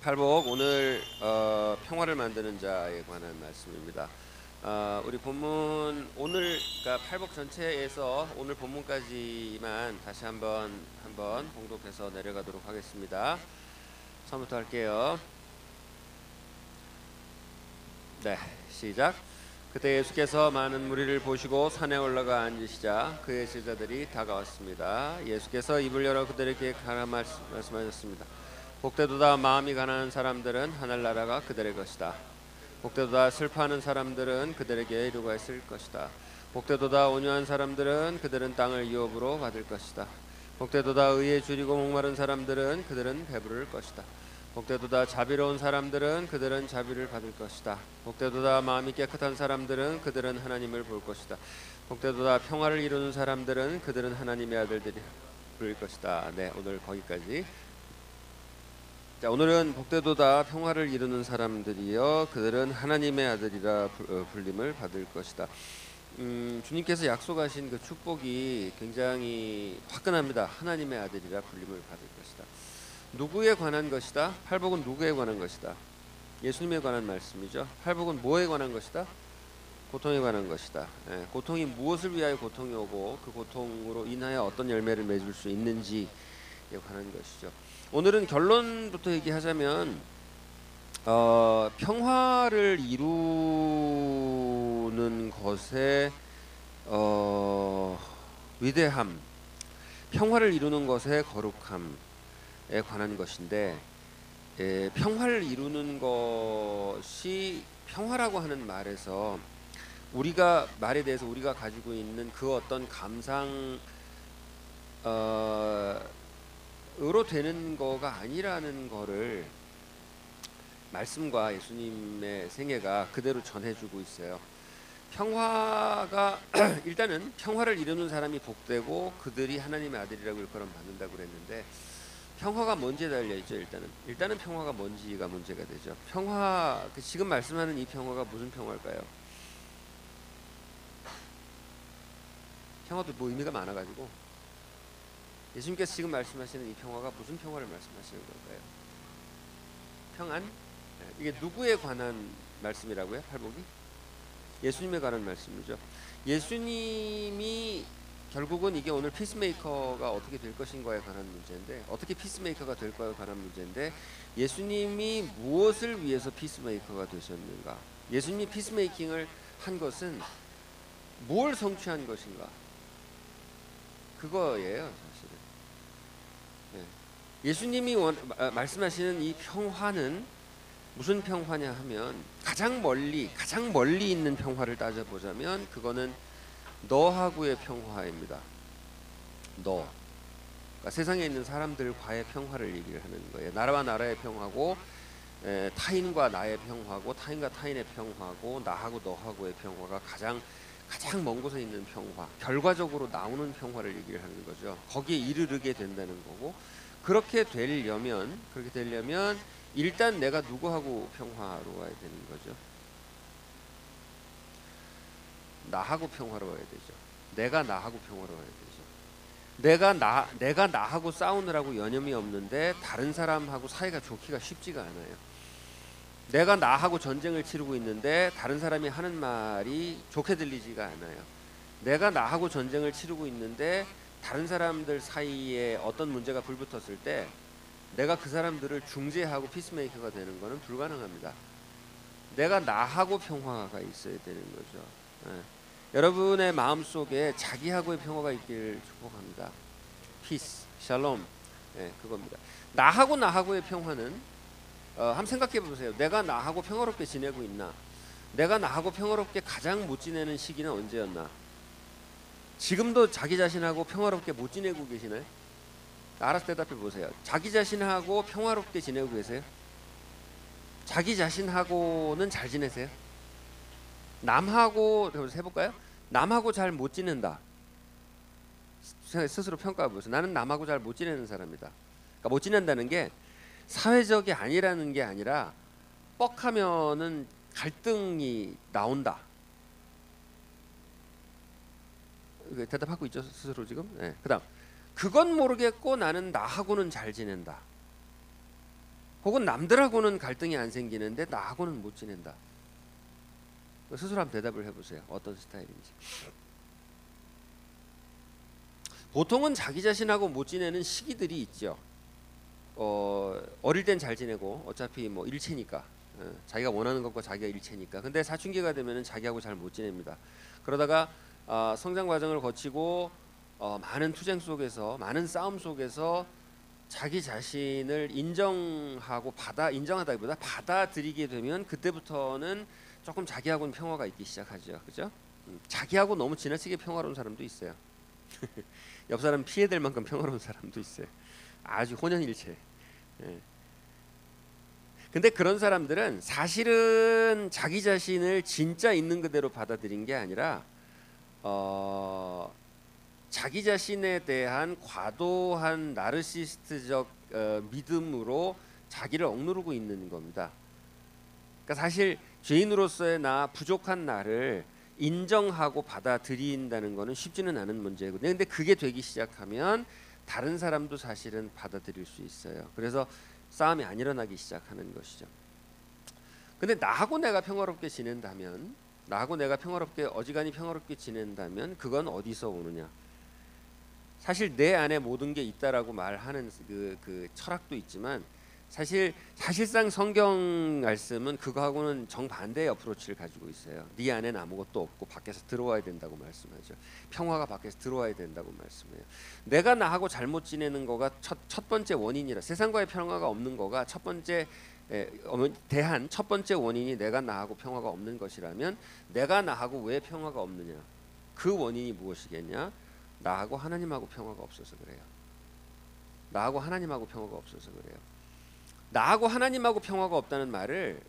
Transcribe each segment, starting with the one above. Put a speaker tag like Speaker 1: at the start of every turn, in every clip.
Speaker 1: 팔복 오늘 평화를 만드는 자에 관한 말씀입니다. 우리 본문 오늘 그러니까 팔복 전체에서 오늘 본문까지만 다시 한번 봉독해서 내려가도록 하겠습니다. 처음부터 할게요. 네, 시작. 그때 예수께서 많은 무리를 보시고 산에 올라가 앉으시자 그의 제자들이 다가왔습니다. 예수께서 입을 열어 그들에게 가라 말씀하셨습니다. 복되도다 마음이 가난한 사람들은 하늘나라가 그들의 것이다. 복되도다 슬퍼하는 사람들은 그들에게 이루가 있을 것이다. 복되도다 온유한 사람들은 그들은 땅을 유업으로 받을 것이다. 복되도다 의에 줄이고 목마른 사람들은 그들은 배부를 것이다. 복되도다 자비로운 사람들은 그들은 자비를 받을 것이다. 복되도다 마음이 깨끗한 사람들은 그들은 하나님을 볼 것이다. 복되도다 평화를 이루는 사람들은 그들은 하나님의 아들들이 부를 것이다. 네, 오늘 거기까지. 자, 오늘은 복되도다 평화를 이루는 사람들이여 그들은 하나님의 아들이라 불림을 받을 것이다. 주님께서 약속하신 그 축복이 굉장히 화끈합니다. 하나님의 아들이라 불림을 받을 것이다. 누구에 관한 것이다? 팔복은 누구에 관한 것이다? 예수님에 관한 말씀이죠. 팔복은 뭐에 관한 것이다? 고통에 관한 것이다. 고통이 무엇을 위하여 고통이 오고 그 고통으로 인하여 어떤 열매를 맺을 수 있는지에 관한 것이죠. 오늘은 결론부터 얘기하자면 평화를 이루는 것의 위대함, 평화를 이루는 것의 거룩함에 관한 것인데, 평화를 이루는 것이 평화라고 하는 말에서 말에 대해서 우리가 가지고 있는 그 어떤 감상 으로 되는 거가 아니라는 거를 말씀과 예수님의 생애가 그대로 전해주고 있어요. 평화가 일단은 평화를 이루는 사람이 복되고 그들이 하나님의 아들이라고 일컬음 받는다고 그랬는데, 평화가 뭔지에 달려있죠. 일단은 평화가 뭔지가 문제가 되죠. 지금 말씀하는 이 평화가 무슨 평화일까요? 평화도 뭐 의미가 많아가지고 예수님께서 지금 말씀하시는 이 평화가 무슨 평화를 말씀하시는 걸까요? 평안? 이게 누구에 관한 말씀이라고요? 팔복이? 예수님에 관한 말씀이죠. 예수님이 결국은 이게 오늘 피스메이커가 어떻게 될 것인가에 관한 문제인데, 어떻게 피스메이커가 될 거에 관한 문제인데, 예수님이 무엇을 위해서 피스메이커가 되셨는가? 예수님이 피스메이킹을 한 것은 뭘 성취한 것인가? 그거예요, 사실은. 예수님이 말씀하시는 이 평화는 무슨 평화냐 하면, 가장 멀리 있는 평화를 따져보자면 그거는 너하고의 평화입니다. 그러니까 세상에 있는 사람들과의 평화를 얘기를 하는 거예요. 나라와 나라의 평화고, 타인과 나의 평화고, 타인과 타인의 평화고, 나하고 너하고의 평화가 가장 먼 곳에 있는 평화, 결과적으로 나오는 평화를 얘기를 하는 거죠. 거기에 이르게 된다는 거고, 그렇게 되려면 일단 내가 누구하고 평화로워야 되는 거죠? 나하고 평화로워야 되죠. 내가 나하고 평화로워야 되죠. 내가 나하고 싸우느라고 여념이 없는데 다른 사람하고 사이가 좋기가 쉽지가 않아요. 내가 나하고 전쟁을 치르고 있는데 다른 사람이 하는 말이 좋게 들리지가 않아요. 내가 나하고 전쟁을 치르고 있는데 다른 사람들 사이에 어떤 문제가 불붙었을 때 내가 그 사람들을 중재하고 피스메이커가 되는 것은 불가능합니다. 내가 나하고 평화가 있어야 되는 거죠. 여러분의 마음속에 자기하고의 평화가 있기를 축복합니다. 피스, 샬롬, 그겁니다. 나하고의 평화는 한번 생각해 보세요. 내가 나하고 평화롭게 지내고 있나? 내가 나하고 평화롭게 가장 못 지내는 시기는 언제였나? 지금도 자기 자신하고 평화롭게 못 지내고 계시나요? 알아서 대답해 보세요. 자기 자신하고 평화롭게 지내고 계세요? 자기 자신하고는 잘 지내세요? 남하고 해볼까요? 남하고 잘 못 지낸다. 스스로 평가해 보세요. 나는 남하고 잘 못 지내는 사람이다. 그러니까 못 지낸다는 게 사회적이 아니라는 게 아니라 뻑하면은 갈등이 나온다. 대답하고 있죠, 스스로 지금. 그다음, 그건 모르겠고 나는 나하고는 잘 지낸다. 혹은 남들하고는 갈등이 안 생기는데 나하고는 못 지낸다. 스스로 한번 대답을 해보세요. 어떤 스타일인지. 보통은 자기 자신하고 못 지내는 시기들이 있죠. 어릴 땐 잘 지내고 어차피 뭐 일체니까, 자기가 원하는 것과 자기가 일체니까. 근데 사춘기가 되면은 자기하고 잘 못 지냅니다. 그러다가 성장 과정을 거치고 많은 투쟁 속에서, 많은 싸움 속에서 자기 자신을 인정하다기보다 받아들이게 되면 그때부터는 조금 자기하고는 평화가 있기 시작하죠. 그죠? 자기하고 너무 지나치게 평화로운 사람도 있어요. 옆 사람 피해될 만큼 평화로운 사람도 있어요. 아주 혼연일체. 근데 그런 사람들은 사실은 자기 자신을 진짜 있는 그대로 받아들인 게 아니라 자기 자신에 대한 과도한 나르시스트적 믿음으로 자기를 억누르고 있는 겁니다. 그러니까 사실 죄인으로서의 나, 부족한 나를 인정하고 받아들인다는 것은 쉽지는 않은 문제거든요. 근데 그게 되기 시작하면 다른 사람도 사실은 받아들일 수 있어요. 그래서 싸움이 안 일어나기 시작하는 것이죠. 근데 나하고 내가 평화롭게 지낸다면, 나하고 내가 어지간히 평화롭게 지낸다면 그건 어디서 오느냐? 사실 내 안에 모든 게 있다라고 말하는 그 철학도 있지만 사실상 성경 말씀은 그거하고는 정반대의 어프로치를 가지고 있어요. 네 안에는 아무것도 없고 밖에서 들어와야 된다고 말씀하죠. 평화가 밖에서 들어와야 된다고 말씀해요. 내가 나하고 잘못 지내는 거가 첫 번째 원인이라, 세상과의 평화가 없는 거가 첫 번째 원인이 내가 나하고 평화가 없는 것이라면 내가 나하고 왜 평화가 없느냐? 그 원인이 무엇이겠냐? 나하고 하나님하고 평화가 없어서 그래요. 나하고 하나님하고 평화가 없어서 그래요. 나하고 하나님하고 평화가 없다는 말을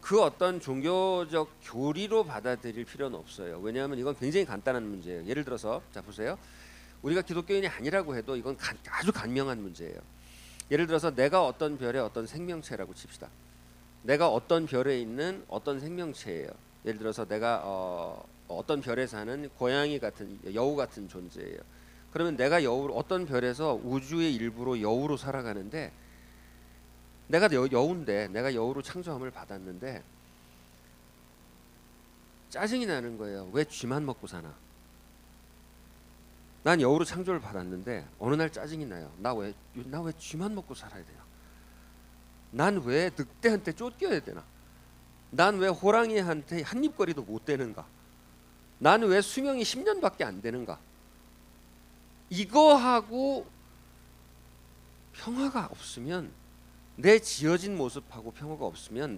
Speaker 1: 그 어떤 종교적 교리로 받아들일 필요는 없어요. 왜냐하면 이건 굉장히 간단한 문제예요. 예를 들어서 자 보세요. 우리가 기독교인이 아니라고 해도 이건 아주 간명한 문제예요. 예를 들어서 내가 어떤 별의 어떤 생명체라고 칩시다. 내가 어떤 별에 있는 어떤 생명체예요. 예를 들어서 내가 어떤 별에 사는 고양이 같은, 여우 같은 존재예요. 그러면 내가 어떤 별에서 우주의 일부로 여우로 살아가는데, 내가 여우인데, 내가 여우로 창조함을 받았는데 짜증이 나는 거예요. 왜 쥐만 먹고 사나? 난 여우로 창조를 받았는데 어느 날 짜증이 나요. 나 왜 쥐만 먹고 살아야 되나? 난 왜 늑대한테 쫓겨야 되나? 난 왜 호랑이한테 한 입거리도 못 되는가? 난 왜 수명이 10년밖에 안 되는가? 이거하고 평화가 없으면, 내 지어진 모습하고 평화가 없으면,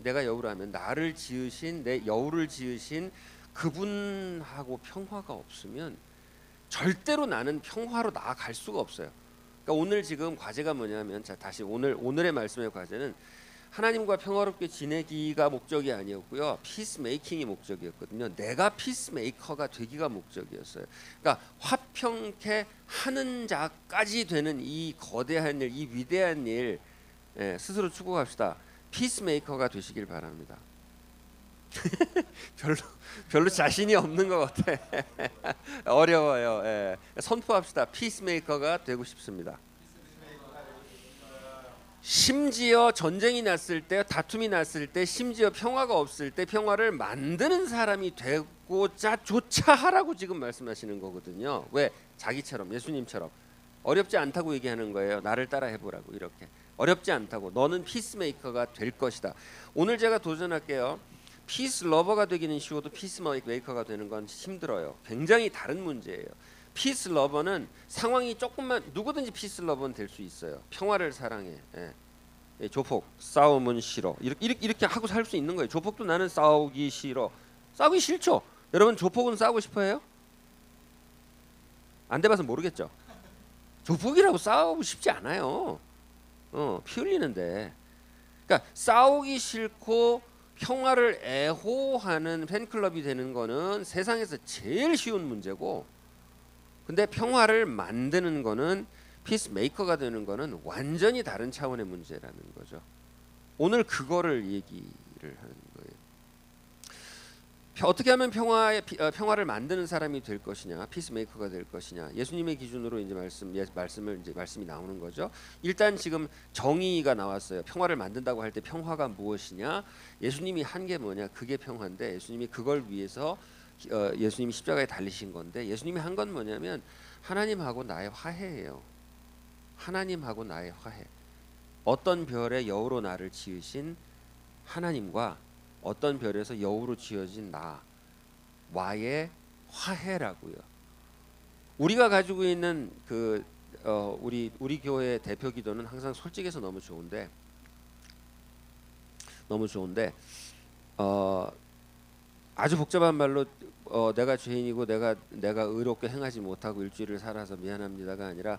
Speaker 1: 내가 여우라면 나를 지으신, 내 여우를 지으신 그분하고 평화가 없으면 절대로 나는 평화로 나아갈 수가 없어요. 그러니까 오늘 지금 과제가 뭐냐면, 자 다시 오늘의 말씀의 과제는 하나님과 평화롭게 지내기가 목적이 아니었고요. 피스메이킹이 목적이었거든요. 내가 피스메이커가 되기가 목적이었어요. 그러니까 화평케 하는 자까지 되는 이 거대한 일, 이 위대한 일, 스스로 추구합시다. 피스메이커가 되시길 바랍니다. 별로 자신이 없는 것 같아. 어려워요. 선포합시다. 피스메이커가 되고 싶습니다. 심지어 전쟁이 났을 때, 다툼이 났을 때, 심지어 평화가 없을 때 평화를 만드는 사람이 되고자 조차 하라고 지금 말씀하시는 거거든요. 왜? 자기처럼, 예수님처럼 어렵지 않다고 얘기하는 거예요. 나를 따라 해보라고. 이렇게 어렵지 않다고. 너는 피스메이커가 될 것이다. 오늘 제가 도전할게요. 피스 러버가 되기는 쉬워도 피스메이커가 되는 건 힘들어요. 굉장히 다른 문제예요. 피스 러버는 상황이 조금만, 누구든지 피스 러버는 될 수 있어요. 평화를 사랑해. 조폭, 싸움은 싫어. 이렇게 하고 살 수 있는 거예요. 조폭도 나는 싸우기 싫어. 싸우기 싫죠. 여러분 조폭은 싸우고 싶어해요? 안 돼봐서 모르겠죠. 조폭이라고 싸우고 싶지 않아요. 피 흘리는데. 그러니까 싸우기 싫고 평화를 애호하는 팬클럽이 되는 거는 세상에서 제일 쉬운 문제고, 근데 평화를 만드는 거는, 피스메이커가 되는 거는 완전히 다른 차원의 문제라는 거죠. 오늘 그거를 얘기를 하는 어떻게 하면 평화를 만드는 사람이 될 것이냐, 피스메이커가 될 것이냐. 예수님의 기준으로 이제 말씀이 나오는 거죠. 일단 지금 정의가 나왔어요. 평화를 만든다고 할 때 평화가 무엇이냐? 예수님이 한 게 뭐냐? 그게 평화인데 예수님이 그걸 위해서 예수님이 십자가에 달리신 건데 예수님이 한 건 뭐냐면 하나님하고 나의 화해예요. 하나님하고 나의 화해. 어떤 별의 여우로 나를 지으신 하나님과 어떤 별에서 여우로 지어진 나와의 화해라고요. 우리가 가지고 있는 우리 교회 대표 기도는 항상 솔직해서 너무 좋은데 아주 복잡한 말로 내가 죄인이고 내가 의롭게 행하지 못하고 일주일을 살아서 미안합니다가 아니라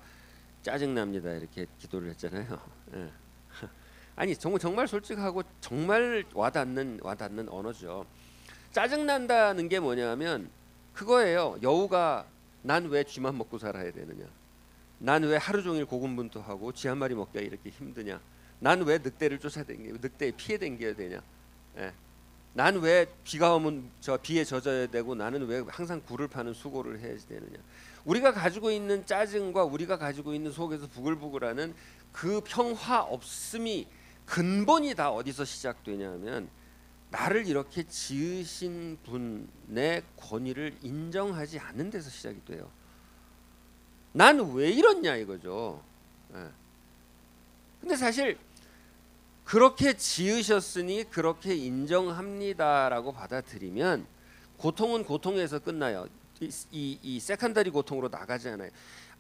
Speaker 1: 짜증납니다 이렇게 기도를 했잖아요. 예. 아니 정말 솔직하고 정말 와닿는 언어죠. 짜증난다는 게 뭐냐면 그거예요. 여우가 난 왜 쥐만 먹고 살아야 되느냐? 난 왜 하루 종일 고군분투하고 쥐 한 마리 먹기가 이렇게 힘드냐? 난 왜 늑대를 쫓아다니고 늑대에 피해 댕겨야 되냐? 예. 난 왜 비가 오면 저 비에 젖어야 되고 나는 왜 항상 굴을 파는 수고를 해야 되느냐? 우리가 가지고 있는 짜증과 우리가 가지고 있는 속에서 부글부글하는 그 평화 없음이 근본이 다 어디서 시작되냐면 나를 이렇게 지으신 분의 권위를 인정하지 않는 데서 시작이 돼요. 난 왜 이렇냐 이거죠. 예. 근데 사실 그렇게 지으셨으니 그렇게 인정합니다라고 받아들이면 고통은 고통에서 끝나요. 이 세컨더리 고통으로 나가지 않아요.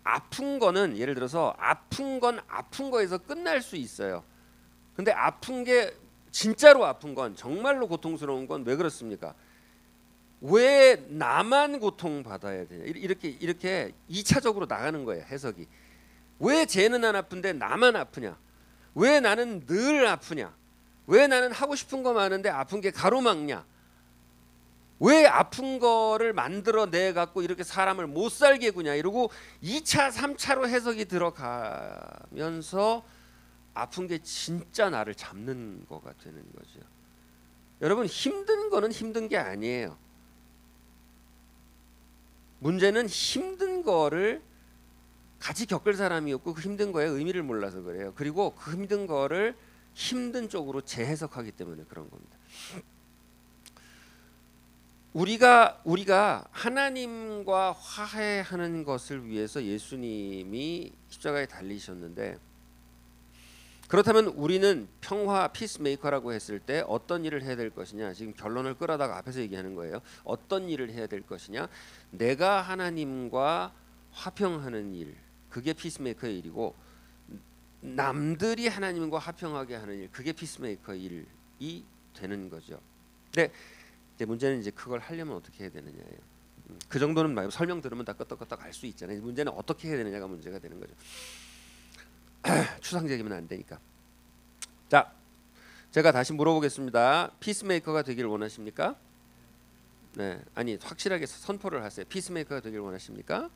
Speaker 1: 아픈 거는 예를 들어서 아픈 건 아픈 거에서 끝날 수 있어요. 근데 아픈 게 진짜로 아픈 건 정말로 고통스러운 건 왜 그렇습니까? 왜 나만 고통받아야 되냐? 이렇게 2차적으로 나가는 거예요. 해석이. 왜 쟤는 안 아픈데 나만 아프냐? 왜 나는 늘 아프냐? 왜 나는 하고 싶은 거 많은데 아픈 게 가로막냐? 왜 아픈 거를 만들어내 갖고 이렇게 사람을 못 살게 구냐? 이러고 2차, 3차로 해석이 들어가면서 아픈 게 진짜 나를 잡는 거가 되는 거죠. 여러분 힘든 거는 힘든 게 아니에요. 문제는 힘든 거를 같이 겪을 사람이 없고 그 힘든 거에 의미를 몰라서 그래요. 그리고 그 힘든 거를 힘든 쪽으로 재해석하기 때문에 그런 겁니다. 우리가 하나님과 화해하는 것을 위해서 예수님이 십자가에 달리셨는데 그렇다면 우리는 평화 피스메이커라고 했을 때 어떤 일을 해야 될 것이냐? 지금 결론을 끌어다가 앞에서 얘기하는 거예요. 어떤 일을 해야 될 것이냐? 내가 하나님과 화평하는 일, 그게 피스메이커의 일이고 남들이 하나님과 화평하게 하는 일, 그게 피스메이커의 일이 되는 거죠. 근데 이제 문제는 이제 그걸 하려면 어떻게 해야 되느냐예요. 그 정도는 말고 설명 들으면 다 끄떡끄떡 알 수 있잖아요. 문제는 어떻게 해야 되느냐가 문제가 되는 거죠. 추상적이면 안 되니까. 자, 제가 다시 물어보겠습니다. 피스메이커가 되길 원하십니까? 네, 아니 확실하게 선포를 하세요. 피스메이커가 되길 원하십니까?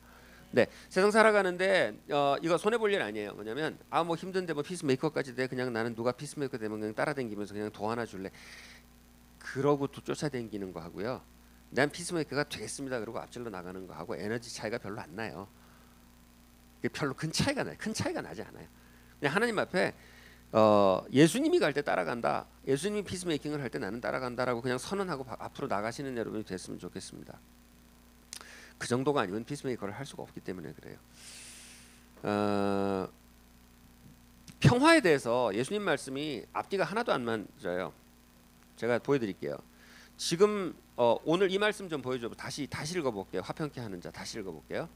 Speaker 1: 네, 세상 살아가는데 이거 손해 볼 일 아니에요. 뭐냐면 뭐 힘든데 뭐 피스메이커까지 돼. 그냥 나는 누가 피스메이커 되면 그냥 따라다니면서 그냥 도 하나 줄래. 그러고 또 쫓아다니는 거 하고요. 난 피스메이커가 되겠습니다. 그러고 앞질러 나가는 거 하고 에너지 차이가 별로 안 나요. 별로 큰 차이가 나지 않아요. 그냥 하나님 앞에 예수님이 갈 때 따라간다. 예수님이 피스메이킹을 할 때 나는 따라간다라고 그냥 선언하고 앞으로 나가시는 여러분이 됐으면 좋겠습니다. 그 정도가 아니면 피스메이커를 할 수가 없기 때문에 그래요. 평화에 대해서 예수님 말씀이 앞뒤가 하나도 안 맞아요. 제가 보여드릴게요. 지금 오늘 이 말씀 좀 보여줘. 다시 읽어볼게요. 화평케 하는 자 다시 읽어볼게요.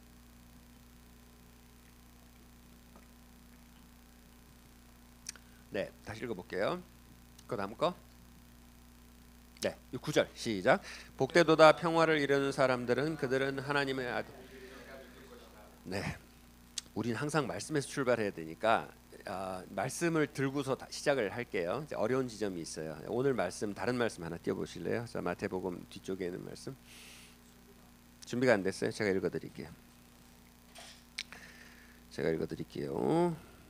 Speaker 1: 네, 다시 읽어볼게요. 그 다음 거. 네, 9절 시작. 복되도다 평화를 이루는 사람들은 그들은 하나님의 아들. 네, 우린 항상 말씀에서 출발해야 되니까 말씀을 들고서 시작을 할게요. 이제 어려운 지점이 있어요. 오늘 말씀 다른 말씀 하나 띄워보실래요? 자, 마태복음 뒤쪽에 있는 말씀. 준비가 안 됐어요? 제가 읽어드릴게요.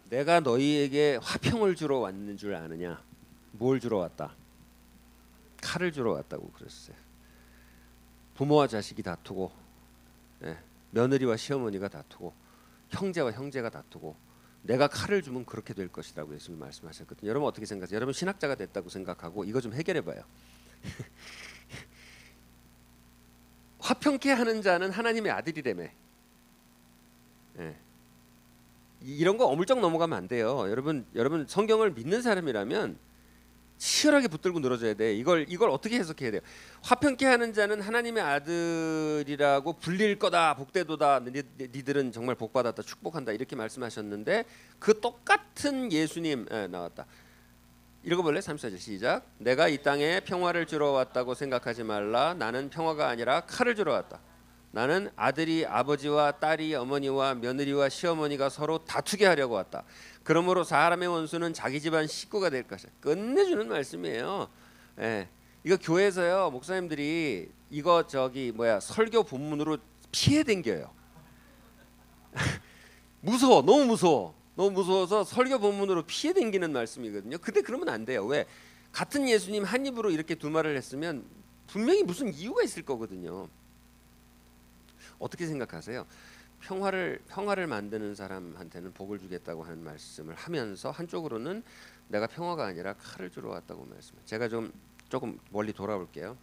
Speaker 1: 내가 너희에게 화평을 주러 왔는 줄 아느냐? 뭘 주러 왔다? 칼을 주러 왔다고 그랬어요. 부모와 자식이 다투고, 예, 며느리와 시어머니가 다투고, 형제와 형제가 다투고, 내가 칼을 주면 그렇게 될 것이라고 예수님 말씀하셨거든요. 여러분 어떻게 생각하세요? 여러분 신학자가 됐다고 생각하고 이거 좀 해결해봐요. 화평케 하는 자는 하나님의 아들이라며. 예. 이런 거 어물쩍 넘어가면 안 돼요. 여러분 성경을 믿는 사람이라면 치열하게 붙들고 늘어져야 돼. 이걸 어떻게 해석해야 돼요? 화평케 하는 자는 하나님의 아들이라고 불릴 거다. 복되도다. 니들은 정말 복받았다. 축복한다. 이렇게 말씀하셨는데 그 똑같은 예수님 나왔다. 읽어볼래? 34절 시작. 내가 이 땅에 평화를 주러 왔다고 생각하지 말라. 나는 평화가 아니라 칼을 주러 왔다. 나는 아들이 아버지와 딸이 어머니와 며느리와 시어머니가 서로 다투게 하려고 왔다. 그러므로 사람의 원수는 자기 집안 식구가 될 것이다. 끝내주는 말씀이에요. 예. 이거 교회에서요 목사님들이 이거 설교 본문으로 피해 댕겨요. 무서워, 너무 무서워. 너무 무서워서 설교 본문으로 피해 댕기는 말씀이거든요. 근데 그러면 안 돼요. 왜? 같은 예수님 한 입으로 이렇게 두 말을 했으면 분명히 무슨 이유가 있을 거거든요. 어떻게 생각하세요? 평화를 만드는 사람한테는 복을 주겠다고 하는 말씀을 하면서 한쪽으로는 내가 평화가 아니라 칼을 주러 왔다고 말씀해요. 제가 조금 멀리 돌아올게요.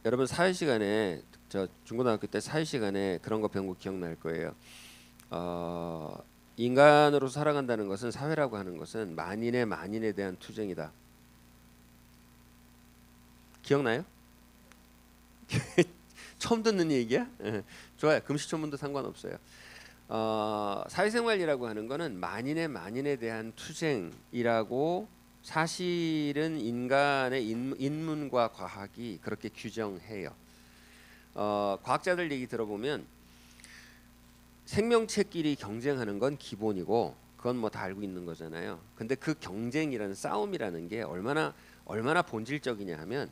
Speaker 1: 여러분 사회 시간에 저 중고등학교 때 사회 시간에 그런 거 배운 거 기억날 거예요. 인간으로 살아간다는 것은 사회라고 하는 것은 만인에 대한 투쟁이다. 기억나요? 처음 듣는 얘기야? 좋아요. 금시초문도 상관없어요. 사회생활이라고 하는 거는 만인에 대한 투쟁이라고 사실은 인간의 인문과 과학이 그렇게 규정해요. 과학자들 얘기 들어보면 생명체끼리 경쟁하는 건 기본이고 그건 뭐 다 알고 있는 거잖아요. 근데 그 경쟁이라는 싸움이라는 게 얼마나 본질적이냐 하면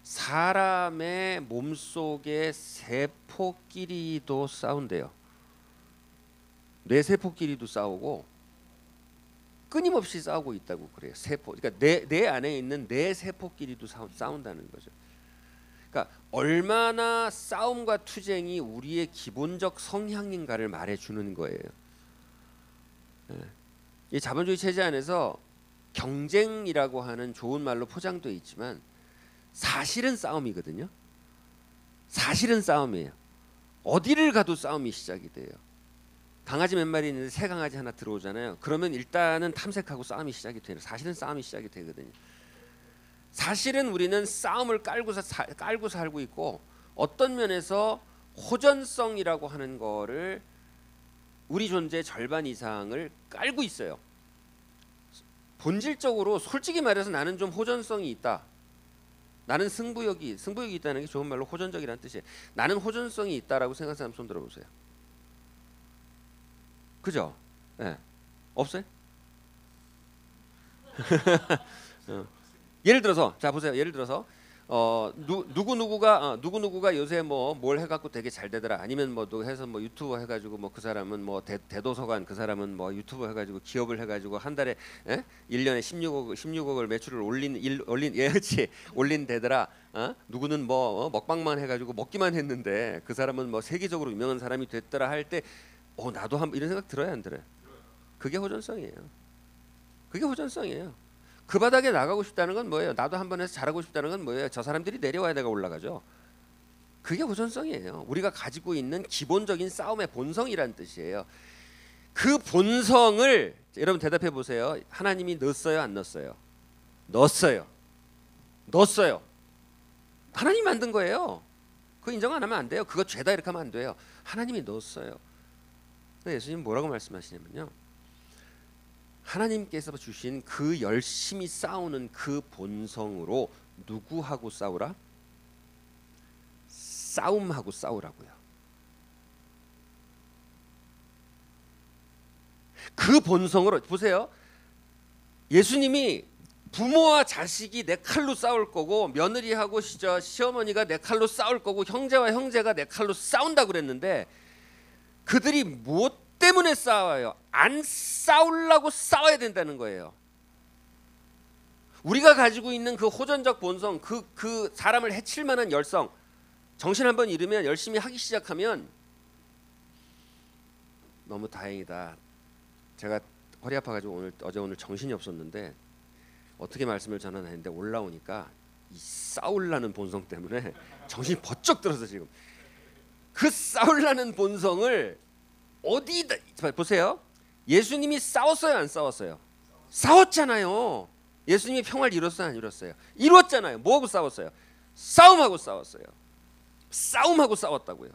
Speaker 1: 사람의 몸속의 세포끼리도 싸운대요. 뇌세포끼리도 싸우고 끊임없이 싸우고 있다고 그래요. 세포. 그러니까 내 안에 있는 내 세포끼리도 싸운다는 거죠. 그러니까 얼마나 싸움과 투쟁이 우리의 기본적 성향인가를 말해주는 거예요. 이 자본주의 체제 안에서 경쟁이라고 하는 좋은 말로 포장되어 있지만 사실은 싸움이거든요. 사실은 싸움이에요. 어디를 가도 싸움이 시작이 돼요. 강아지 몇 마리 있는데 새 강아지 하나 들어오잖아요. 그러면 일단은 탐색하고 싸움이 시작이 돼요. 사실은 싸움이 시작이 되거든요. 사실은 우리는 싸움을 깔고 살고 있고 어떤 면에서 호전성이라고 하는 거를 우리 존재의 절반 이상을 깔고 있어요. 본질적으로 솔직히 말해서 나는 좀 호전성이 있다. 나는 승부욕이 있다는 게 좋은 말로 호전적이라는 뜻이에요. 나는 호전성이 있다라고 생각하는 사람 손 들어보세요. 그죠? 네. 없어요? 예를 들어서 자 보세요. 예를 들어서 누구누구가 요새 뭘 해갖고 되게 잘 되더라. 아니면 해서 유튜버 해가지고 그 사람은 대도서관, 그 사람은 유튜버 해가지고 기업을 해가지고 한 달에 1년에 16억을 매출을 올린 되더라. 누구는 먹방만 해가지고 먹기만 했는데 그 사람은 세계적으로 유명한 사람이 됐더라 할 때 나도 이런 생각 들어요, 안 들어요? 그게 호전성이에요. 그게 호전성이에요. 그 바닥에 나가고 싶다는 건 뭐예요? 나도 한번 해서 잘하고 싶다는 건 뭐예요? 저 사람들이 내려와야 내가 올라가죠. 그게 호전성이에요. 우리가 가지고 있는 기본적인 싸움의 본성이란 뜻이에요. 그 본성을 여러분 대답해 보세요. 하나님이 넣었어요, 안 넣었어요? 넣었어요. 하나님이 만든 거예요. 그거 인정 안 하면 안 돼요. 그거 죄다 이렇게 하면 안 돼요. 하나님이 넣었어요. 예수님 뭐라고 말씀하시냐면요. 하나님께서 주신 그 열심히 싸우는 그 본성으로 누구하고 싸우라? 싸움하고 싸우라고요. 그 본성으로 보세요. 예수님이 부모와 자식이 내 칼로 싸울 거고 며느리하고 시어머니가 내 칼로 싸울 거고 형제와 형제가 내 칼로 싸운다고 그랬는데 그들이 무엇 때문에 싸워요? 안 싸우려고 싸워야 된다는 거예요. 우리가 가지고 있는 그 호전적 본성, 그 사람을 해칠 만한 열성, 정신 한번 잃으면 열심히 하기 시작하면 너무 다행이다. 제가 허리 아파가지고 어제 오늘 정신이 없었는데 어떻게 말씀을 전하는데 올라오니까 이 싸우려는 본성 때문에 정신이 번쩍 들어서 지금 그 싸우려는 본성을 어디다 보세요. 예수님이 싸웠어요, 안 싸웠어요? 싸웠잖아요. 예수님이 평화를 이뤘어요, 안 이뤘어요? 이뤘잖아요. 뭐하고 싸웠어요? 싸움하고 싸웠어요. 싸움하고 싸웠다고요.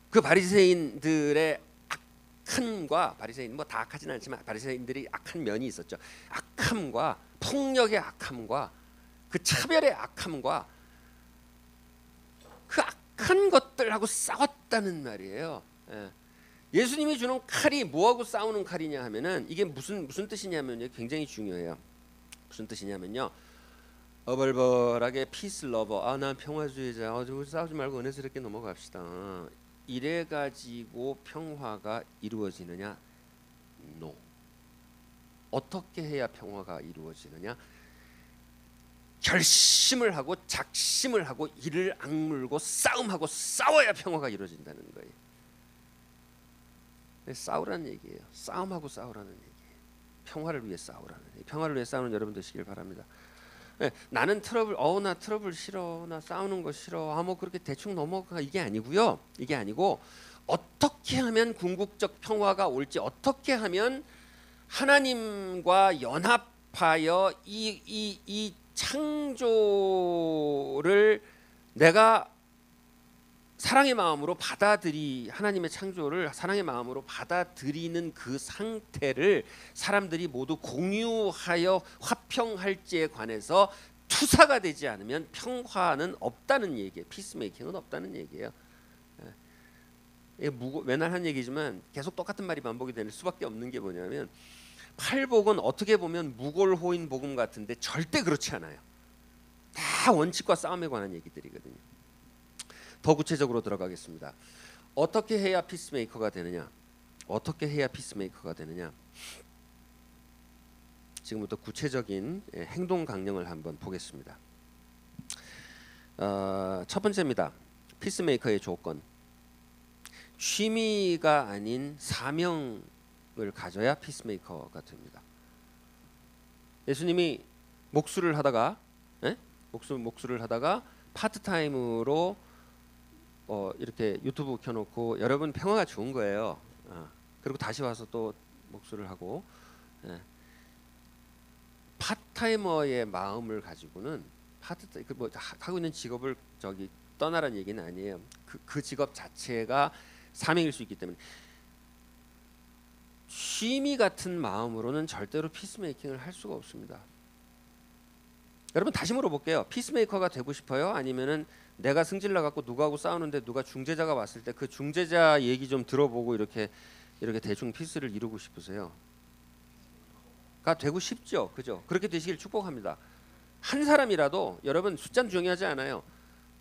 Speaker 1: 그 바리새인들의 악함과, 바리새인 뭐 다 악하지는 않지만 바리새인들이 악한 면이 있었죠. 악함과 폭력의 악함과 그 차별의 악함과 그 악한 것들하고 싸웠다는 말이에요. 예수님이 주는 칼이 뭐하고 싸우는 칼이냐 하면은 이게 무슨 뜻이냐면요, 굉장히 중요해요. 무슨 뜻이냐면요, 어벌벌하게 피스 러버, 난 평화주의자, 싸우지 말고 은혜스럽게 넘어갑시다, 이래 가지고 평화가 이루어지느냐? No. 어떻게 해야 평화가 이루어지느냐? 결심을 하고 작심을 하고 이를 악물고 싸움하고 싸워야 평화가 이루어진다는 거예요. 싸우라는 얘기예요. 싸움하고 싸우라는 얘기예요. 평화를 위해 싸우라는 얘기예요. 평화를 위해 싸우는 여러분 되시길 바랍니다. 나는 트러블, 나 트러블 싫어, 나 싸우는 거 싫어, 뭐 그렇게 대충 넘어가, 이게 아니고요. 이게 아니고 어떻게 하면 궁극적 평화가 올지, 어떻게 하면 하나님과 연합하여 이 창조를 내가 사랑의 마음으로 하나님의 창조를 사랑의 마음으로 받아들이는 그 상태를 사람들이 모두 공유하여 화평할지에 관해서 투사가 되지 않으면 평화는 없다는 얘기예요. 피스메이킹은 없다는 얘기예요. 맨날 한 얘기지만 계속 똑같은 말이 반복이 될 수밖에 없는 게 뭐냐면, 팔복은 어떻게 보면 무골호인 복음 같은데 절대 그렇지 않아요. 다 원칙과 싸움에 관한 얘기들이거든요. 더 구체적으로 들어가겠습니다. 어떻게 해야 피스메이커가 되느냐? 어떻게 해야 피스메이커가 되느냐? 지금부터 구체적인 행동 강령을 한번 보겠습니다. 첫 번째입니다. 피스메이커의 조건. 취미가 아닌 사명을 가져야 피스메이커가 됩니다. 예수님이 목수를 하다가 목수를 하다가 파트타임으로 이렇게 유튜브 켜놓고, 여러분 평화가 좋은 거예요. 그리고 다시 와서 또 목수를 하고, 파트타이머의 마음을 가지고는 뭐 하고 있는 직업을 떠나라는 얘기는 아니에요. 그 직업 자체가 사명일 수 있기 때문에 취미 같은 마음으로는 절대로 피스메이킹을 할 수가 없습니다. 여러분 다시 물어볼게요. 피스메이커가 되고 싶어요? 아니면은 내가 승질나 갖고 누구하고 싸우는데 누가 중재자가 왔을 때 그 중재자 얘기 좀 들어보고 이렇게 대충 피스를 이루고 싶으세요? 가 되고 싶죠, 그죠? 그렇게 되시길 축복합니다. 한 사람이라도, 여러분 숫자는 중요하지 않아요.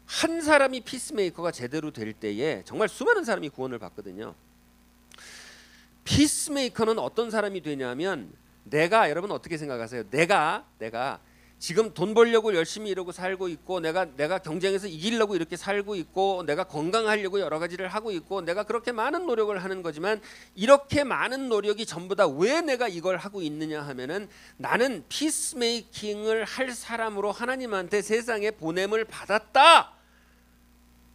Speaker 1: 한 사람이 피스메이커가 제대로 될 때에 정말 수많은 사람이 구원을 받거든요. 피스메이커는 어떤 사람이 되냐면, 여러분 어떻게 생각하세요? 내가 지금 돈 벌려고 열심히 이러고 살고 있고, 내가 경쟁에서 이기려고 이렇게 살고 있고, 내가 건강하려고 여러 가지를 하고 있고, 내가 그렇게 많은 노력을 하는 거지만, 이렇게 많은 노력이 전부 다 왜 내가 이걸 하고 있느냐 하면은, 나는 피스메이킹을 할 사람으로 하나님한테 세상에 보냄을 받았다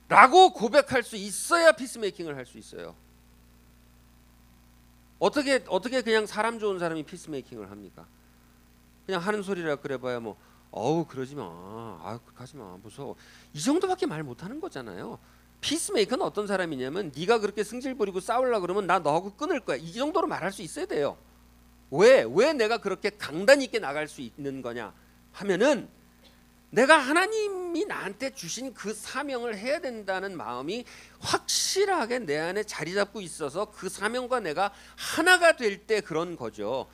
Speaker 1: 라고 고백할 수 있어야 피스메이킹을 할 수 있어요. 어떻게 그냥 사람 좋은 사람이 피스메이킹을 합니까? 그냥 하는 소리라 그래봐야 뭐 그러지 마, 가지 마, 무서워, 이 정도밖에 말 못하는 거잖아요. 피스메이커는 어떤 사람이냐면, 네가 그렇게 승질 부리고 싸우려고 그러면 나 너하고 끊을 거야, 이 정도로 말할 수 있어야 돼요. 왜 내가 그렇게 강단 있게 나갈 수 있는 거냐 하면은, 내가 하나님이 나한테 주신 그 사명을 해야 된다는 마음이 확실하게 내 안에 자리 잡고 있어서 그 사명과 내가 하나가 될 때 그런 거죠.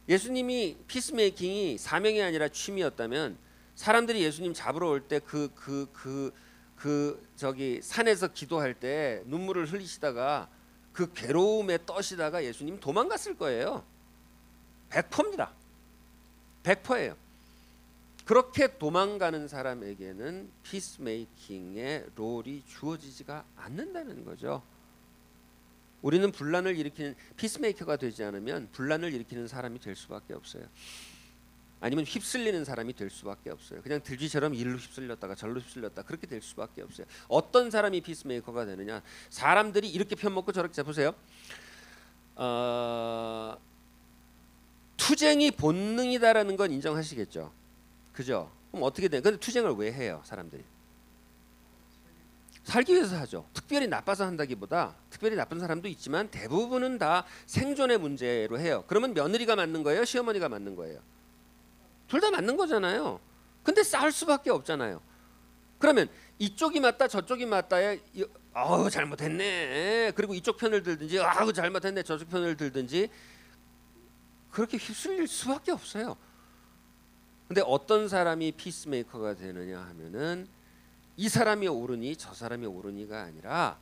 Speaker 1: 예수님이 피스메이킹이 사명이 아니라 취미였다면, 사람들이 예수님 잡으러 올 때 산에서 기도할 때 눈물을 흘리시다가 그 괴로움에 떠시다가 예수님 도망갔을 거예요. 100%입니다. 100%예요. 그렇게 도망가는 사람에게는 피스메이킹의 롤이 주어지지가 않는다는 거죠. 우리는 분란을 일으키는 피스메이커가 되지 않으면 분란을 일으키는 사람이 될 수밖에 없어요. 아니면 휩쓸리는 사람이 될 수밖에 없어요. 그냥 들쥐처럼 일로 휩쓸렸다가 절로 휩쓸렸다 그렇게 될 수밖에 없어요. 어떤 사람이 피스메이커가 되느냐? 사람들이 이렇게 편먹고 저렇게. 자 보세요. 투쟁이 본능이다라는 건 인정하시겠죠? 그죠? 그럼 어떻게 돼? 근데 투쟁을 왜 해요, 사람들이? 살기 위해서 하죠. 특별히 나빠서 한다기보다 특별히 나쁜 사람도 있지만 대부분은 다 생존의 문제로 해요. 그러면 며느리가 맞는 거예요? 시어머니가 맞는 거예요? 둘 다 맞는 거잖아요. 근데 싸울 수밖에 없잖아요. 그러면 이쪽이 맞다 저쪽이 맞다에 아우 잘못했네. 그리고 이쪽 편을 들든지 아우 잘못했네 저쪽 편을 들든지 그렇게 휩쓸릴 수밖에 없어요. 근데 어떤 사람이 피스메이커가 되느냐 하면은 이 사람이 옳으니 저 사람이 옳으니가 아니라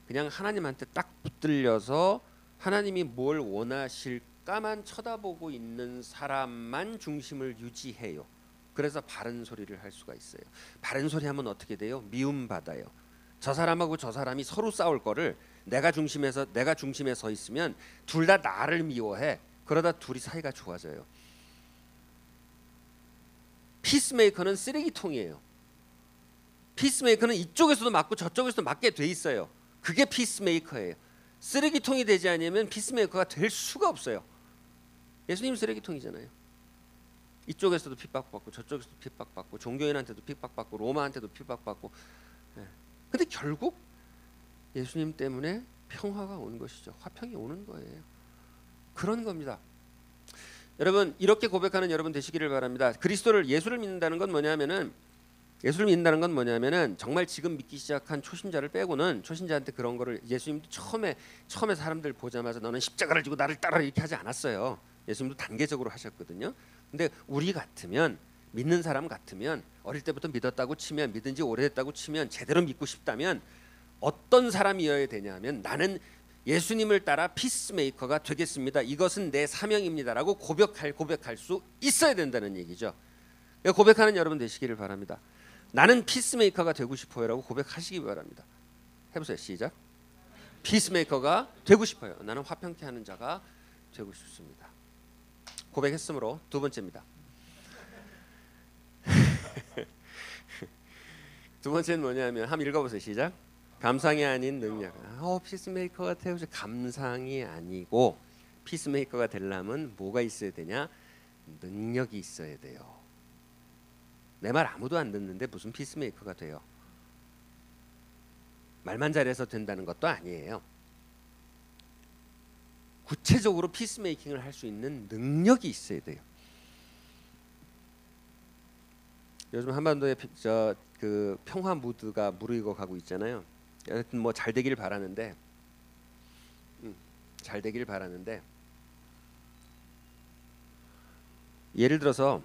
Speaker 1: 그냥 하나님한테 딱 붙들려서 하나님이 뭘 원하실까만 쳐다보고 있는 사람만 중심을 유지해요. 그래서 바른 소리를 할 수가 있어요. 바른 소리 하면 어떻게 돼요? 미움받아요. 저 사람하고 저 사람이 서로 싸울 거를 내가 중심에 서 있으면 둘 다 나를 미워해. 그러다 둘이 사이가 좋아져요. 피스메이커는 쓰레기통이에요. 피스메이커는 이쪽에서도 맞고 저쪽에서도 맞게 돼 있어요. 그게 피스메이커예요. 쓰레기통이 되지 않으면 피스메이커가 될 수가 없어요. 예수님 쓰레기통이잖아요. 이쪽에서도 핍박받고 저쪽에서도 핍박받고 종교인한테도 핍박받고 로마한테도 핍박받고. 근데 결국 예수님 때문에 평화가 오는 것이죠. 화평이 오는 거예요. 그런 겁니다. 여러분 이렇게 고백하는 여러분 되시기를 바랍니다. 그리스도를 예수를 믿는다는 건 뭐냐면은 정말 지금 믿기 시작한 초신자를 빼고는 초신자한테 그런 거를 예수님도 처음에 사람들 보자마자 너는 십자가를 지고 나를 따라 이렇게 하지 않았어요. 예수님도 단계적으로 하셨거든요. 근데 우리 같으면 믿는 사람 같으면 어릴 때부터 믿었다고 치면 믿은 지 오래됐다고 치면 제대로 믿고 싶다면 어떤 사람이어야 되냐면 나는 예수님을 따라 피스메이커가 되겠습니다. 이것은 내 사명입니다라고 고백할 수 있어야 된다는 얘기죠. 고백하는 여러분 되시기를 바랍니다. 나는 피스메이커가 되고 싶어요라고 고백하시기 바랍니다. 해보세요. 시작. 피스메이커가 되고 싶어요. 나는 화평케 하는 자가 되고 싶습니다. 고백했으므로 두 번째입니다. 두 번째는 뭐냐면 한번 읽어보세요. 시작. 감상이 아닌 능력. 피스메이커가 되고 싶어. 감상이 아니고 피스메이커가 되려면 뭐가 있어야 되냐? 능력이 있어야 돼요. 내 말 아무도 안 듣는데 무슨 피스메이커가 돼요? 말만 잘해서 된다는 것도 아니에요. 구체적으로 피스메이킹을 할 수 있는 능력이 있어야 돼요. 요즘 한반도에 그 평화 무드가 무르익어 가고 있잖아요. 여하튼 뭐 잘 되길 바라는데, 예를 들어서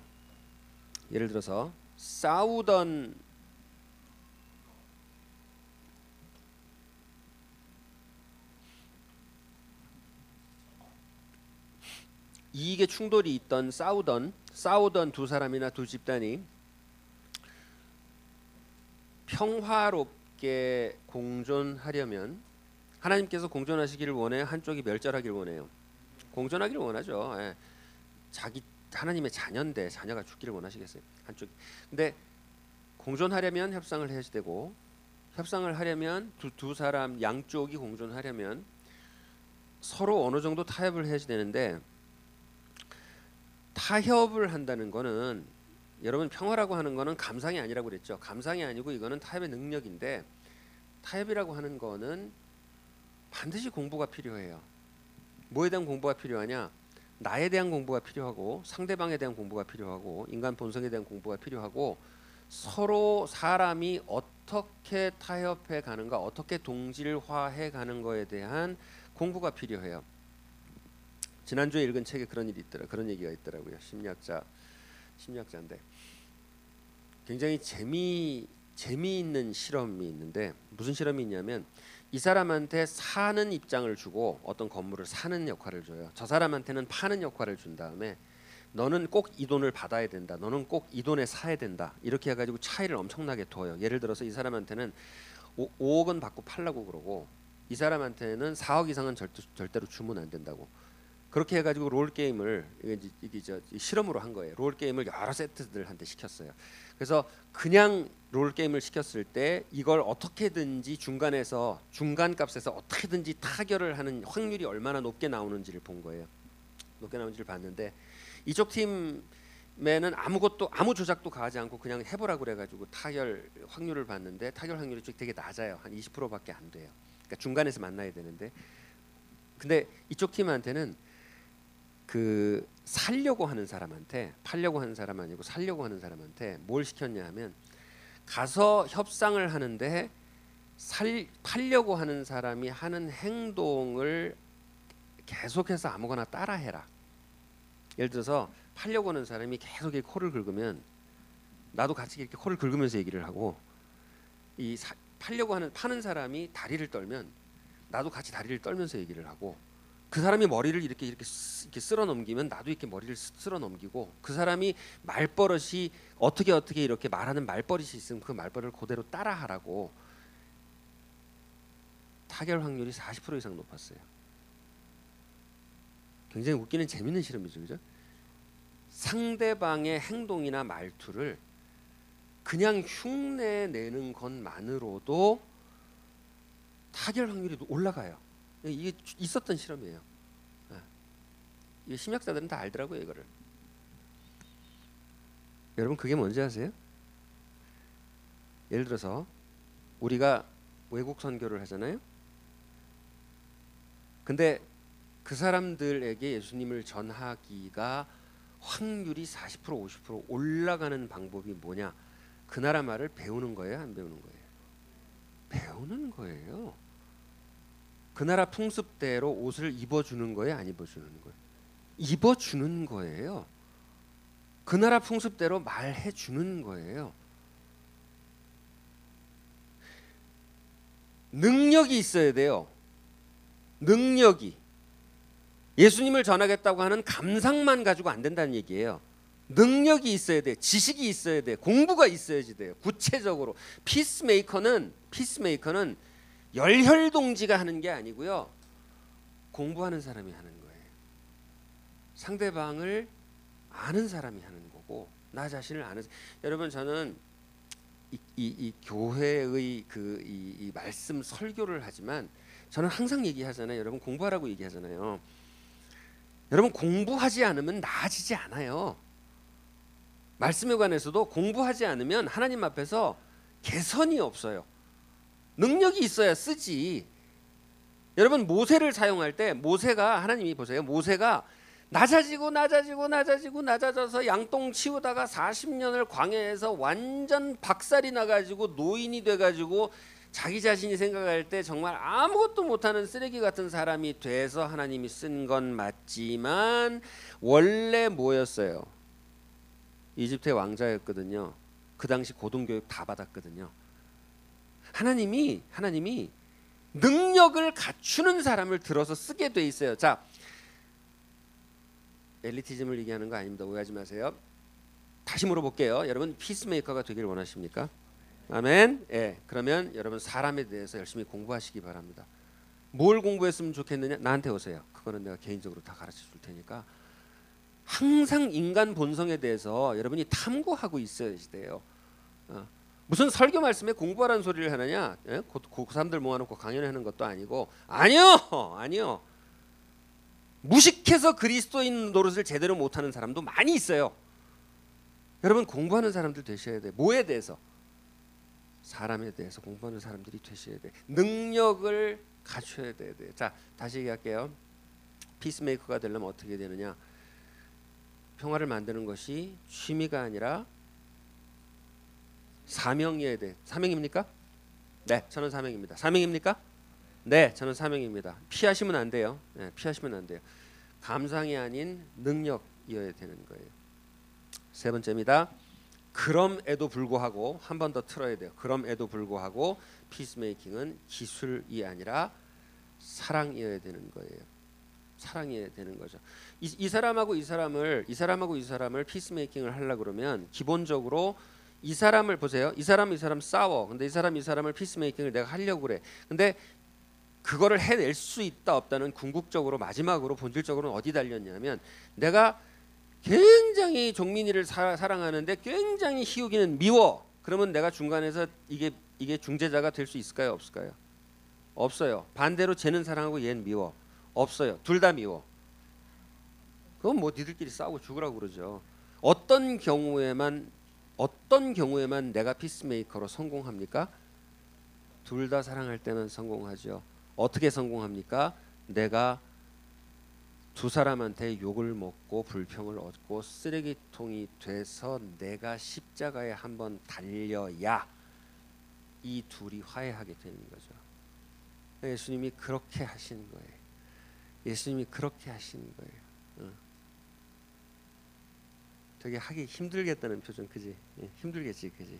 Speaker 1: 싸우던 이익의 충돌이 있던 싸우던 두 사람이나 두 집단이 평화롭게 공존하려면 하나님께서 공존하시기를 원해요? 한쪽이 멸절하기를 원해요? 공존하기를 원하죠. 예. 하나님의 자녀인데 자녀가 죽기를 원하시겠어요? 한쪽. 근데 공존하려면 협상을 해야 되고 협상을 하려면 두 사람 양쪽이 공존하려면 서로 어느 정도 타협을 해야 되는데 타협을 한다는 거는 여러분 평화라고 하는 거는 감상이 아니라고 그랬죠. 감상이 아니고 이거는 타협의 능력인데 타협이라고 하는 거는 반드시 공부가 필요해요. 뭐에 대한 공부가 필요하냐? 나에 대한 공부가 필요하고 상대방에 대한 공부가 필요하고 인간 본성에 대한 공부가 필요하고 서로 사람이 어떻게 타협해 가는가, 어떻게 동질화해 가는 거에 대한 공부가 필요해요. 지난주에 읽은 책에 그런 얘기가 있더라고요. 심리학자인데 굉장히 재미있는 실험이 있는데 무슨 실험이 있냐면 이 사람한테 사는 입장을 주고 어떤 건물을 사는 역할을 줘요. 저 사람한테는 파는 역할을 준 다음에 너는 꼭 이 돈을 받아야 된다. 너는 꼭 이 돈에 사야 된다. 이렇게 해가지고 차이를 엄청나게 둬요. 예를 들어서 이 사람한테는 5억은 받고 팔라고 그러고 이 사람한테는 4억 이상은 절대로 주면 안 된다고. 그렇게 해가지고 롤 게임을 이게 실험으로 한 거예요. 롤 게임을 여러 세트들한테 시켰어요. 그래서 그냥 롤 게임을 시켰을 때 이걸 어떻게든지 중간 값에서 어떻게든지 타결을 하는 확률이 얼마나 높게 나오는지를 본 거예요. 높게 나오는지를 봤는데 이쪽 팀에는 아무 조작도 가하지 않고 그냥 해보라고 그래가지고 타결 확률을 봤는데 타결 확률이 되게 낮아요. 한 20%밖에 안 돼요. 그러니까 중간에서 만나야 되는데 근데 이쪽 팀한테는 그 살려고 하는 사람한테 팔려고 하는 사람 아니고 살려고 하는 사람한테 뭘 시켰냐 하면 가서 협상을 하는데 팔려고 하는 사람이 하는 행동을 계속해서 아무거나 따라해라. 예를 들어서 팔려고 하는 사람이 계속 이렇게 코를 긁으면 나도 같이 이렇게 코를 긁으면서 얘기를 하고 파는 사람이 다리를 떨면 나도 같이 다리를 떨면서 얘기를 하고 그 사람이 머리를 이렇게 쓸어 넘기면 나도 이렇게 머리를 쓸어 넘기고 그 사람이 말버릇이 어떻게 이렇게 말하는 말버릇이 있으면 그 말버릇을 그대로 따라하라고. 타결 확률이 40% 이상 높았어요. 굉장히 웃기는 재밌는 실험이죠, 그죠? 상대방의 행동이나 말투를 그냥 흉내내는 것만으로도 타결 확률이 올라가요. 이게 있었던 실험이에요. 이 심리학자들은 다 알더라고요, 이거를. 여러분 그게 뭔지 아세요? 예를 들어서 우리가 외국 선교를 하잖아요. 근데 그 사람들에게 예수님을 전하기가 확률이 40% 50% 올라가는 방법이 뭐냐? 그 나라 말을 배우는 거예요, 안 배우는 거예요? 배우는 거예요. 그 나라 풍습대로 옷을 입어주는 거예요, 안 입어주는 거예요? 입어주는 거예요. 그 나라 풍습대로 말해주는 거예요. 능력이 있어야 돼요. 능력이. 예수님을 전하겠다고 하는 감상만 가지고 안 된다는 얘기예요. 능력이 있어야 돼. 지식이 있어야 돼. 공부가 있어야지 돼요. 구체적으로. 피스메이커는 열혈동지가 하는 게 아니고요. 공부하는 사람이 하는 거예요. 상대방을 아는 사람이 하는 거고 나 자신을 아는. 여러분 저는 이 교회의 이 말씀 설교를 하지만 저는 항상 얘기하잖아요. 여러분 공부하라고 얘기하잖아요. 여러분 공부하지 않으면 나아지지 않아요. 말씀에 관해서도 공부하지 않으면 하나님 앞에서 개선이 없어요. 능력이 있어야 쓰지. 여러분 모세를 사용할 때 모세가 하나님이 보세요. 모세가 낮아져서 양똥 치우다가 40년을 광야에서 완전 박살이 나가지고 노인이 돼가지고 자기 자신이 생각할 때 정말 아무것도 못하는 쓰레기 같은 사람이 돼서 하나님이 쓴 건 맞지만 원래 뭐였어요? 이집트의 왕자였거든요. 그 당시 고등교육 다 받았거든요. 하나님이 능력을 갖추는 사람을 들어서 쓰게 돼 있어요. 자, 엘리티즘을 얘기하는 거 아닙니다. 오해하지 마세요. 다시 물어볼게요. 여러분 피스메이커가 되길 원하십니까? 아멘. 예. 그러면 여러분 사람에 대해서 열심히 공부하시기 바랍니다. 뭘 공부했으면 좋겠느냐? 나한테 오세요. 그거는 내가 개인적으로 다 가르쳐 줄 테니까. 항상 인간 본성에 대해서 여러분이 탐구하고 있어야지 돼요. 무슨 설교 말씀에 공부하라는 소리를 하느냐? 예? 고3들 모아놓고 강연하는 것도 아니고 아니요. 무식해서 그리스도인 노릇을 제대로 못하는 사람도 많이 있어요. 여러분 공부하는 사람들 되셔야 돼. 뭐에 대해서? 사람에 대해서 공부하는 사람들이 되셔야 돼. 능력을 갖춰야 돼. 자, 다시 얘기할게요. 피스메이커가 되려면 어떻게 되느냐? 평화를 만드는 것이 취미가 아니라 사명이어야 돼. 사명입니까? 네, 저는 사명입니다. 사명입니까? 네, 저는 사명입니다. 피하시면 안 돼요. 네, 피하시면 안 돼요. 감상이 아닌 능력이어야 되는 거예요. 세 번째입니다. 그럼에도 불구하고 한 번 더 틀어야 돼요. 그럼에도 불구하고 피스메이킹은 기술이 아니라 사랑이어야 되는 거예요. 사랑이어야 되는 거죠. 이 사람하고 이 사람을 피스메이킹을 하려 그러면 기본적으로 이 사람을 보세요. 이 사람 싸워. 근데 이 사람을 피스메이킹을 내가 하려고 그래. 근데 그거를 해낼 수 있다 없다는 궁극적으로 마지막으로 본질적으로는 어디 달렸냐면 내가 굉장히 종민이를 사랑하는데 굉장히 희욱이는 미워. 그러면 내가 중간에서 이게 중재자가 될 수 있을까요? 없을까요? 없어요. 반대로 쟤는 사랑하고 얘는 미워. 없어요. 둘 다 미워. 그건 뭐 니들끼리 싸우고 죽으라고 그러죠. 어떤 경우에만 내가 피스메이커로 성공합니까? 둘 다 사랑할 때는 성공하죠. 어떻게 성공합니까? 내가 두 사람한테 욕을 먹고 불평을 얻고 쓰레기통이 돼서 내가 십자가에 한번 달려야 이 둘이 화해하게 되는 거죠. 예수님이 그렇게 하신 거예요. 예수님이 그렇게 하신 거예요. 되게 하기 힘들겠다는 표정, 그지? 힘들겠지, 그지?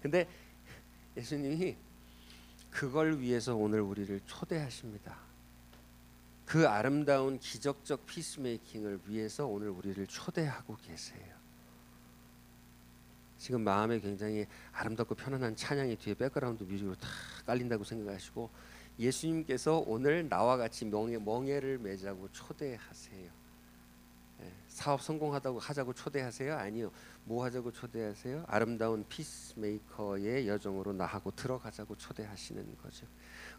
Speaker 1: 근데 예수님이 그걸 위해서 오늘 우리를 초대하십니다. 그 아름다운 기적적 피스메이킹을 위해서 오늘 우리를 초대하고 계세요. 지금 마음에 굉장히 아름답고 편안한 찬양이 뒤에 백그라운드 뮤직으로 다 깔린다고 생각하시고 예수님께서 오늘 나와 같이 멍에를 매자고 초대하세요. 사업 성공하다고 하자고 초대하세요? 아니요. 뭐 하자고 초대하세요? 아름다운 피스메이커의 여정으로 나하고 들어가자고 초대하시는 거죠.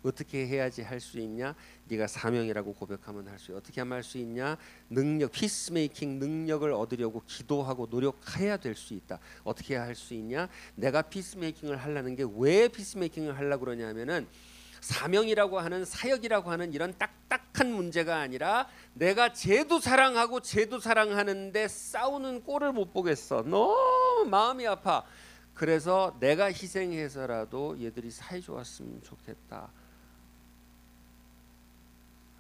Speaker 1: 어떻게 해야지 할 수 있냐? 네가 사명이라고 고백하면 할 수 있냐? 어떻게 하면 할 수 있냐? 능력, 피스메이킹 능력을 얻으려고 기도하고 노력해야 될 수 있다. 어떻게 할 수 있냐? 내가 피스메이킹을 하려는 게 왜 피스메이킹을 하려고 그러냐면은 사명이라고 하는 사역이라고 하는 이런 딱딱한 문제가 아니라 내가 쟤도 사랑하고 쟤도 사랑하는데 싸우는 꼴을 못 보겠어. 너무 마음이 아파. 그래서 내가 희생해서라도 얘들이 사이좋았으면 좋겠다.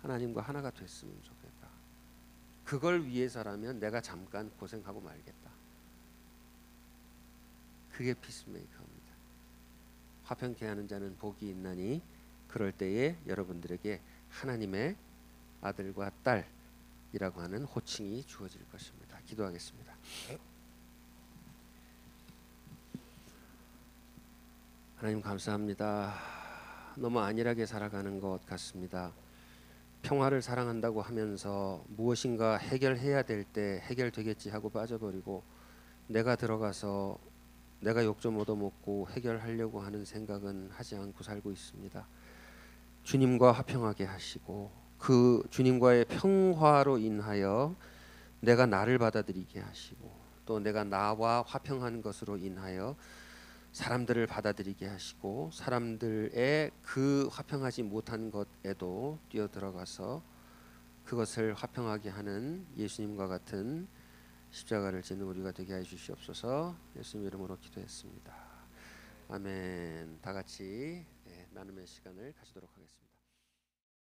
Speaker 1: 하나님과 하나가 됐으면 좋겠다. 그걸 위해서라면 내가 잠깐 고생하고 말겠다. 그게 피스메이커입니다. 화평케 하는 자는 복이 있나니 그럴 때에 여러분들에게 하나님의 아들과 딸이라고 하는 호칭이 주어질 것입니다. 기도하겠습니다. 하나님 감사합니다. 너무 안일하게 살아가는 것 같습니다. 평화를 사랑한다고 하면서 무엇인가 해결해야 될 때 해결되겠지 하고 빠져버리고 내가 들어가서 내가 욕 좀 얻어먹고 해결하려고 하는 생각은 하지 않고 살고 있습니다. 주님과 화평하게 하시고 그 주님과의 평화로 인하여 내가 나를 받아들이게 하시고 또 내가 나와 화평한 것으로 인하여 사람들을 받아들이게 하시고 사람들의 그 화평하지 못한 것에도 뛰어들어가서 그것을 화평하게 하는 예수님과 같은 십자가를 지는 우리가 되게 해 주시옵소서. 예수님 이름으로 기도했습니다. 아멘. 다 같이 나눔의 시간을 가지도록 하겠습니다.